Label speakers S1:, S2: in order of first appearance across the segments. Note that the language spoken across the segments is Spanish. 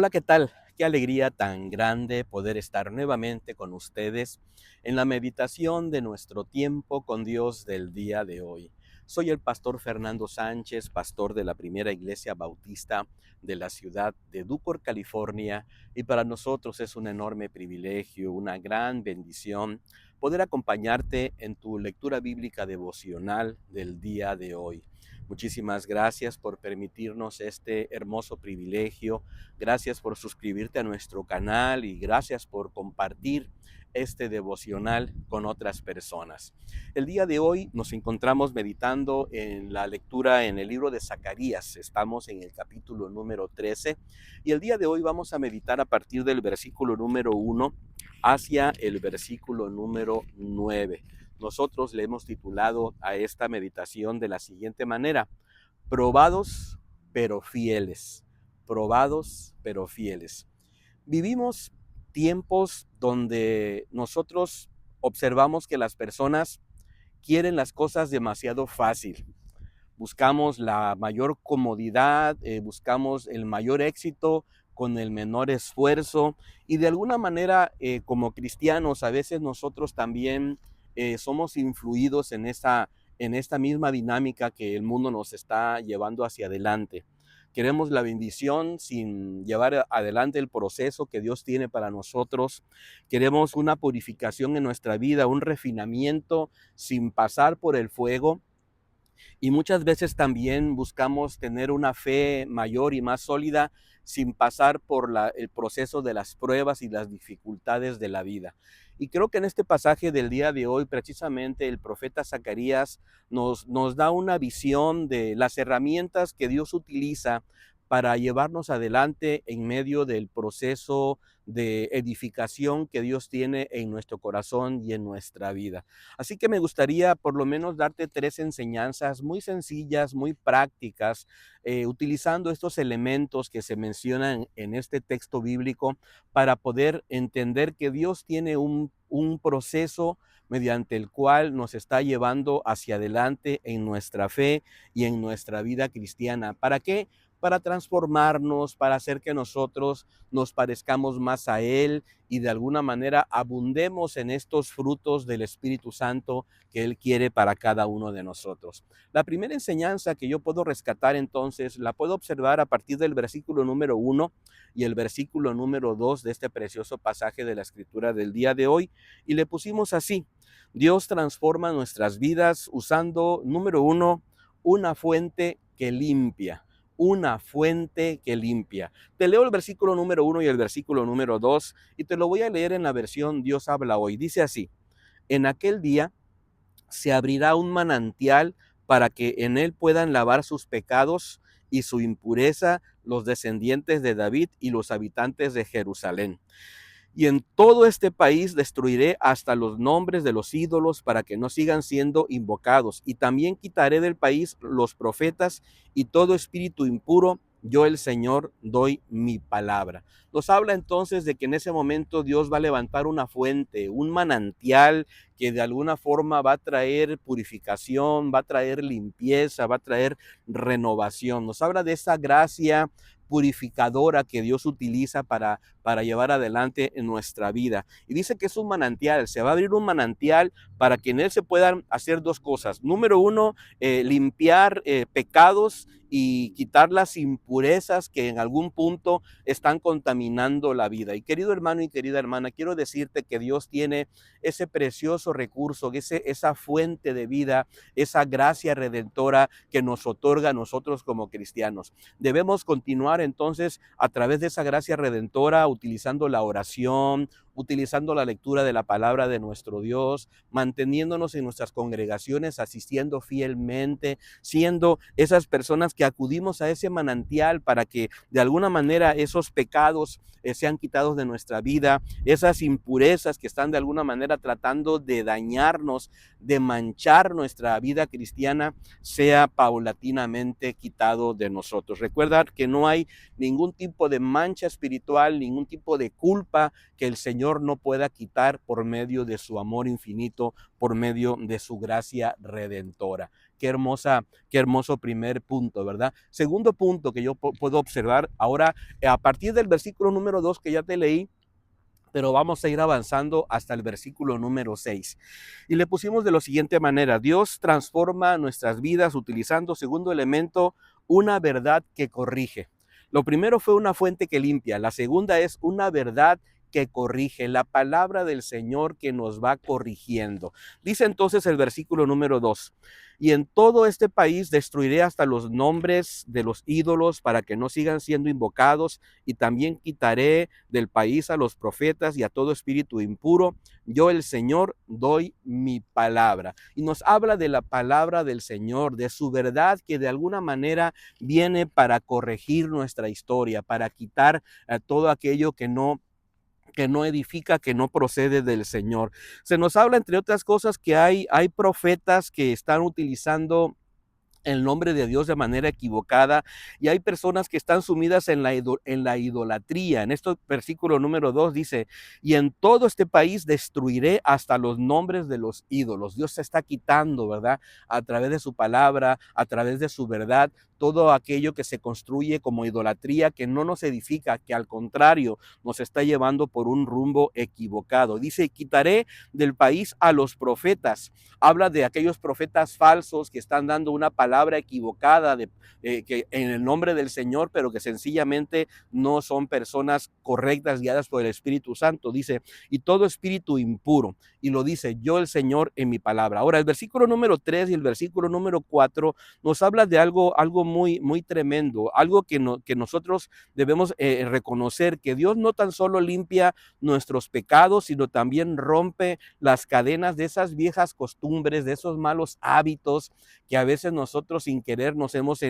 S1: Hola, ¿qué tal? Qué alegría tan grande poder estar nuevamente con ustedes en la meditación de nuestro tiempo con Dios del día de hoy. Soy el pastor Fernando Sánchez, pastor de la Primera Iglesia Bautista de la ciudad de Ducor, California, y para nosotros es un enorme privilegio, una gran bendición poder acompañarte en tu lectura bíblica devocional del día de hoy. Muchísimas gracias por permitirnos este hermoso privilegio. Gracias por suscribirte a nuestro canal y gracias por compartir este devocional con otras personas. El día de hoy nos encontramos meditando en la lectura en el libro de Zacarías. Estamos en el capítulo número 13 y el día de hoy vamos a meditar a partir del versículo número 1 hacia el versículo número 9. Nosotros le hemos titulado a esta meditación de la siguiente manera: probados pero fieles. Probados pero fieles. Vivimos tiempos donde nosotros observamos que las personas quieren las cosas demasiado fácil. Buscamos la mayor comodidad, buscamos el mayor éxito con el menor esfuerzo, y de alguna manera como cristianos a veces nosotros también somos influidos en esta misma dinámica que el mundo nos está llevando hacia adelante. Queremos la bendición sin llevar adelante el proceso que Dios tiene para nosotros. Queremos una purificación en nuestra vida, un refinamiento sin pasar por el fuego. Y muchas veces también buscamos tener una fe mayor y más sólida sin pasar por el proceso de las pruebas y las dificultades de la vida. Y creo que en este pasaje del día de hoy, precisamente el profeta Zacarías nos da una visión de las herramientas que Dios utiliza para llevarnos adelante en medio del proceso de edificación que Dios tiene en nuestro corazón y en nuestra vida. Así que me gustaría por lo menos darte 3 enseñanzas muy sencillas, muy prácticas, utilizando estos elementos que se mencionan en este texto bíblico para poder entender que Dios tiene un proceso mediante el cual nos está llevando hacia adelante en nuestra fe y en nuestra vida cristiana. ¿Para qué? Para transformarnos, para hacer que nosotros nos parezcamos más a Él y de alguna manera abundemos en estos frutos del Espíritu Santo que Él quiere para cada uno de nosotros. La primera enseñanza que yo puedo rescatar entonces la puedo observar a partir del versículo número 1 y el versículo número 2 de este precioso pasaje de la Escritura del día de hoy, y le pusimos así: Dios transforma nuestras vidas usando, número 1, una fuente que limpia. Una fuente que limpia. Te leo el versículo número 1 y el versículo número 2 y te lo voy a leer en la versión Dios habla hoy. Dice así: en aquel día se abrirá un manantial para que en él puedan lavar sus pecados y su impureza los descendientes de David y los habitantes de Jerusalén. Y en todo este país destruiré hasta los nombres de los ídolos para que no sigan siendo invocados. Y también quitaré del país los profetas y todo espíritu impuro. Yo el Señor doy mi palabra. Nos habla entonces de que en ese momento Dios va a levantar una fuente, un manantial que de alguna forma va a traer purificación, va a traer limpieza, va a traer renovación. Nos habla de esa gracia purificadora que Dios utiliza para llevar adelante en nuestra vida. Y dice que es un manantial, se va a abrir un manantial para que en él se puedan hacer dos cosas. Número uno, limpiar pecados y quitar las impurezas que en algún punto están contaminando la vida. Y querido hermano y querida hermana, quiero decirte que Dios tiene ese precioso recurso, esa fuente de vida, esa gracia redentora que nos otorga a nosotros como cristianos. Debemos continuar entonces a través de esa gracia redentora, utilizando la oración, utilizando la lectura de la palabra de nuestro Dios, manteniéndonos en nuestras congregaciones, asistiendo fielmente, siendo esas personas que acudimos a ese manantial para que de alguna manera esos pecados sean quitados de nuestra vida, esas impurezas que están de alguna manera tratando de dañarnos, de manchar nuestra vida cristiana, sea paulatinamente quitado de nosotros. Recuerda que no hay ningún tipo de mancha espiritual, ningún tipo de culpa que el Señor no pueda quitar por medio de su amor infinito, por medio de su gracia redentora. qué hermoso primer punto, ¿verdad? Segundo punto que yo puedo observar ahora, a partir del versículo número 2 que ya te leí, pero vamos a ir avanzando hasta el versículo número 6. Y le pusimos de la siguiente manera: Dios transforma nuestras vidas utilizando, segundo elemento, una verdad que corrige. Lo primero fue una fuente que limpia, la segunda es una verdad que corrige, la palabra del Señor que nos va corrigiendo. Dice entonces el versículo número 2: y en todo este país destruiré hasta los nombres de los ídolos para que no sigan siendo invocados, y también quitaré del país a los profetas y a todo espíritu impuro. Yo, el Señor, doy mi palabra. Y nos habla de la palabra del Señor, de su verdad que de alguna manera viene para corregir nuestra historia, para quitar todo aquello que no edifica, que no procede del Señor. Se nos habla, entre otras cosas, que hay profetas que están utilizando el nombre de Dios de manera equivocada, y hay personas que están sumidas en la idolatría. En este versículo número 2 dice: y en todo este país destruiré hasta los nombres de los ídolos. Dios se está quitando, ¿verdad? A través de su palabra, a través de su verdad, todo aquello que se construye como idolatría, que no nos edifica, que al contrario nos está llevando por un rumbo equivocado. Dice: quitaré del país a los profetas. Habla de aquellos profetas falsos que están dando una palabra equivocada que en el nombre del Señor, pero que sencillamente no son personas correctas guiadas por el Espíritu Santo. Dice: y todo espíritu impuro. Y lo dice: yo, el Señor, en mi palabra. Ahora, el versículo número 3 y el versículo número 4 nos habla de algo muy, muy tremendo, algo que nosotros debemos reconocer, que Dios no tan solo limpia nuestros pecados, sino también rompe las cadenas de esas viejas costumbres, de esos malos hábitos que a veces nosotros sin querer nos hemos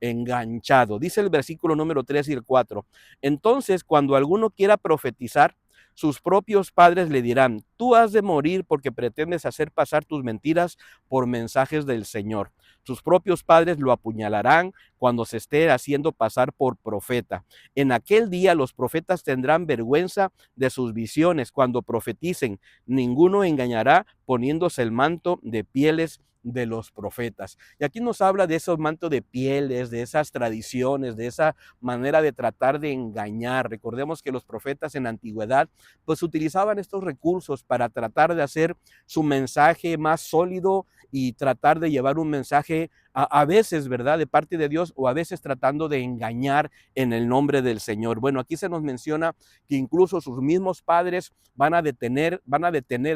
S1: enganchado. Dice el versículo número 3 y el 4: entonces, cuando alguno quiera profetizar, sus propios padres le dirán: tú has de morir porque pretendes hacer pasar tus mentiras por mensajes del Señor. Sus propios padres lo apuñalarán cuando se esté haciendo pasar por profeta. En aquel día los profetas tendrán vergüenza de sus visiones cuando profeticen. Ninguno engañará poniéndose el manto de pieles de los profetas. Y aquí nos habla de esos mantos de pieles, de esas tradiciones, de esa manera de tratar de engañar. Recordemos que los profetas en la antigüedad pues utilizaban estos recursos para tratar de hacer su mensaje más sólido y tratar de llevar un mensaje a veces, ¿verdad?, de parte de Dios, o a veces tratando de engañar en el nombre del Señor. Bueno, aquí se nos menciona que incluso sus mismos padres van a detener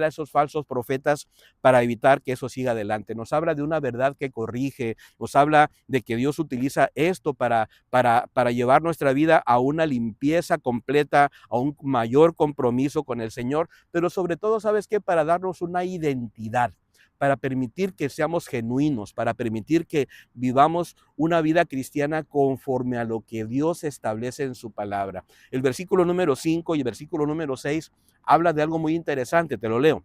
S1: a esos falsos profetas para evitar que eso siga adelante. Nos habla de una verdad que corrige, nos habla de que Dios utiliza esto para llevar nuestra vida a una limpieza completa, a un mayor compromiso con el Señor, pero sobre todo, ¿sabes qué? Para darnos una identidad, para permitir que seamos genuinos, para permitir que vivamos una vida cristiana conforme a lo que Dios establece en su palabra. El versículo número 5 y el versículo número 6 habla de algo muy interesante, te lo leo: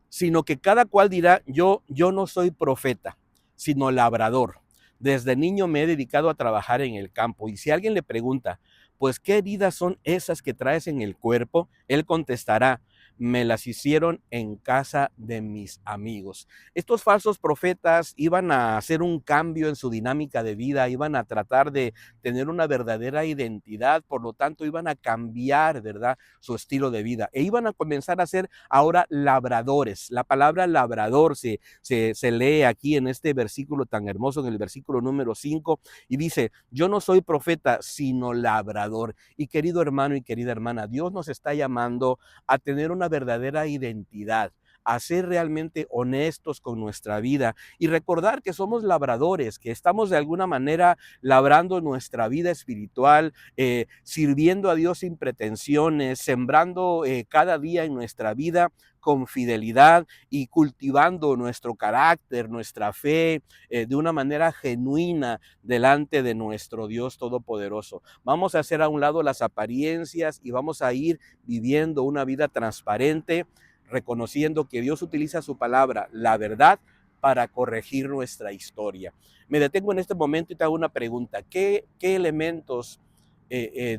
S1: sino que cada cual dirá: yo no soy profeta, sino labrador. Desde niño me he dedicado a trabajar en el campo. Y si alguien le pregunta: pues, ¿qué heridas son esas que traes en el cuerpo?, él contestará: me las hicieron en casa de mis amigos. Estos falsos profetas iban a hacer un cambio en su dinámica de vida, iban a tratar de tener una verdadera identidad, por lo tanto iban a cambiar, ¿verdad?, su estilo de vida, e iban a comenzar a ser ahora labradores. La palabra labrador se lee aquí en este versículo tan hermoso, en el versículo número 5, y dice: yo no soy profeta, sino labrador. Y querido hermano y querida hermana, Dios nos está llamando a tener una verdadera identidad, a ser realmente honestos con nuestra vida y recordar que somos labradores, que estamos de alguna manera labrando nuestra vida espiritual, sirviendo a Dios sin pretensiones, sembrando cada día en nuestra vida con fidelidad y cultivando nuestro carácter, nuestra fe, de una manera genuina delante de nuestro Dios Todopoderoso. Vamos a hacer a un lado las apariencias y vamos a ir viviendo una vida transparente, reconociendo que Dios utiliza su palabra, la verdad, para corregir nuestra historia. Me detengo en este momento y te hago una pregunta: ¿qué elementos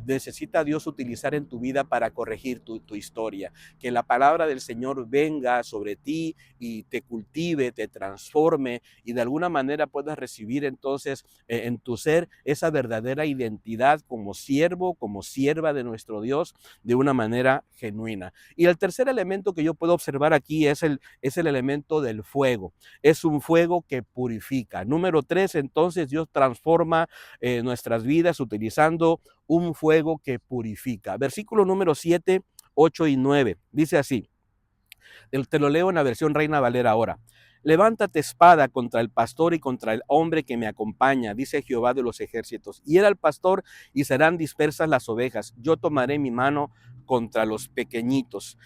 S1: necesita Dios utilizar en tu vida para corregir tu historia. Que la palabra del Señor venga sobre ti y te cultive, te transforme y de alguna manera puedas recibir entonces en tu ser esa verdadera identidad como siervo, como sierva de nuestro Dios de una manera genuina. Y el tercer elemento que yo puedo observar aquí es el elemento del fuego. Es un fuego que purifica. Número 3, entonces Dios transforma nuestras vidas utilizando un fuego que purifica. Versículo número 7, 8 y 9. Dice así, te lo leo en la versión Reina Valera ahora. Levántate espada contra el pastor y contra el hombre que me acompaña, dice Jehová de los ejércitos. Hiera al pastor y serán dispersas las ovejas. Yo tomaré mi mano contra los pequeñitos.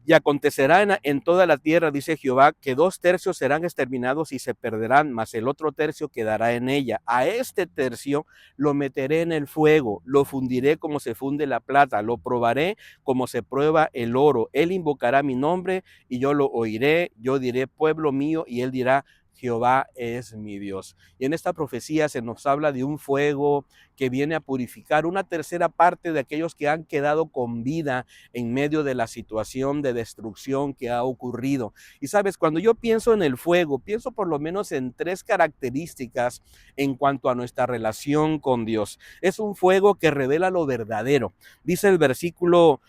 S1: Y acontecerá en toda la tierra, dice Jehová, que 2 tercios serán exterminados y se perderán, mas el otro tercio quedará en ella. A este tercio lo meteré en el fuego, lo fundiré como se funde la plata, lo probaré como se prueba el oro. Él invocará mi nombre y yo lo oiré, yo diré pueblo mío y él dirá Jehová es mi Dios. Y en esta profecía se nos habla de un fuego que viene a purificar una tercera parte de aquellos que han quedado con vida en medio de la situación de destrucción que ha ocurrido. Y sabes, cuando yo pienso en el fuego, pienso por lo menos en 3 características en cuanto a nuestra relación con Dios. Es un fuego que revela lo verdadero. Dice el versículo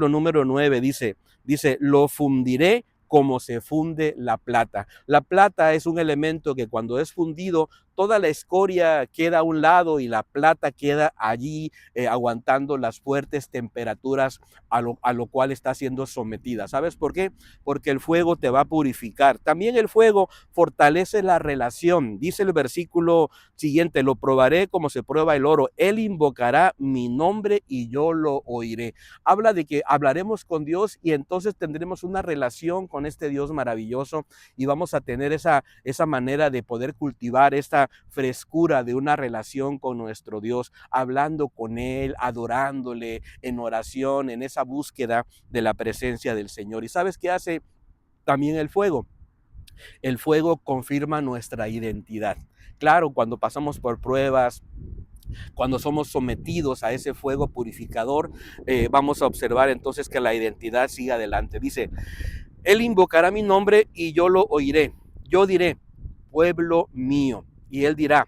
S1: número 9, dice, lo fundiré como se funde la plata. La plata es un elemento que cuando es fundido, toda la escoria queda a un lado y la plata queda allí aguantando las fuertes temperaturas a lo cual está siendo sometida. ¿Sabes por qué? Porque el fuego te va a purificar. También el fuego fortalece la relación. Dice el versículo siguiente, lo probaré como se prueba el oro. Él invocará mi nombre y yo lo oiré. Habla de que hablaremos con Dios y entonces tendremos una relación con este Dios maravilloso y vamos a tener esa manera de poder cultivar esta frescura de una relación con nuestro Dios, hablando con Él, adorándole en oración, en esa búsqueda de la presencia del Señor. ¿Y sabes qué hace también el fuego? El fuego confirma nuestra identidad. Claro, cuando pasamos por pruebas, cuando somos sometidos a ese fuego purificador, vamos a observar entonces que la identidad sigue adelante. Dice, Él invocará mi nombre y yo lo oiré. Yo diré, pueblo mío. Y Él dirá,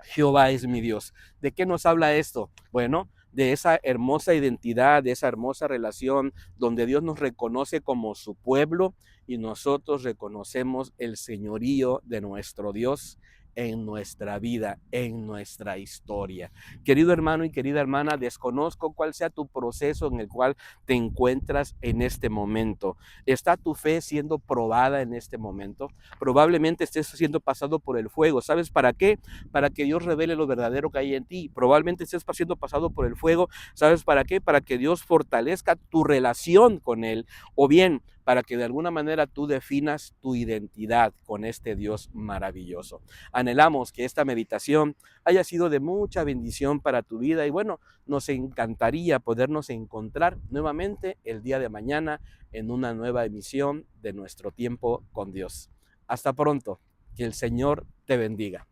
S1: Jehová es mi Dios. ¿De qué nos habla esto? Bueno, de esa hermosa identidad, de esa hermosa relación donde Dios nos reconoce como su pueblo y nosotros reconocemos el señorío de nuestro Dios en nuestra vida, en nuestra historia. Querido hermano y querida hermana, desconozco cuál sea tu proceso en el cual te encuentras en este momento. ¿Está tu fe siendo probada en este momento? Probablemente estés siendo pasado por el fuego. ¿Sabes para qué? Para que Dios revele lo verdadero que hay en ti. Probablemente estés siendo pasado por el fuego. ¿Sabes para qué? Para que Dios fortalezca tu relación con Él. O bien, para que de alguna manera tú definas tu identidad con este Dios maravilloso. Anhelamos que esta meditación haya sido de mucha bendición para tu vida y bueno, nos encantaría podernos encontrar nuevamente el día de mañana en una nueva emisión de nuestro tiempo con Dios. Hasta pronto, que el Señor te bendiga.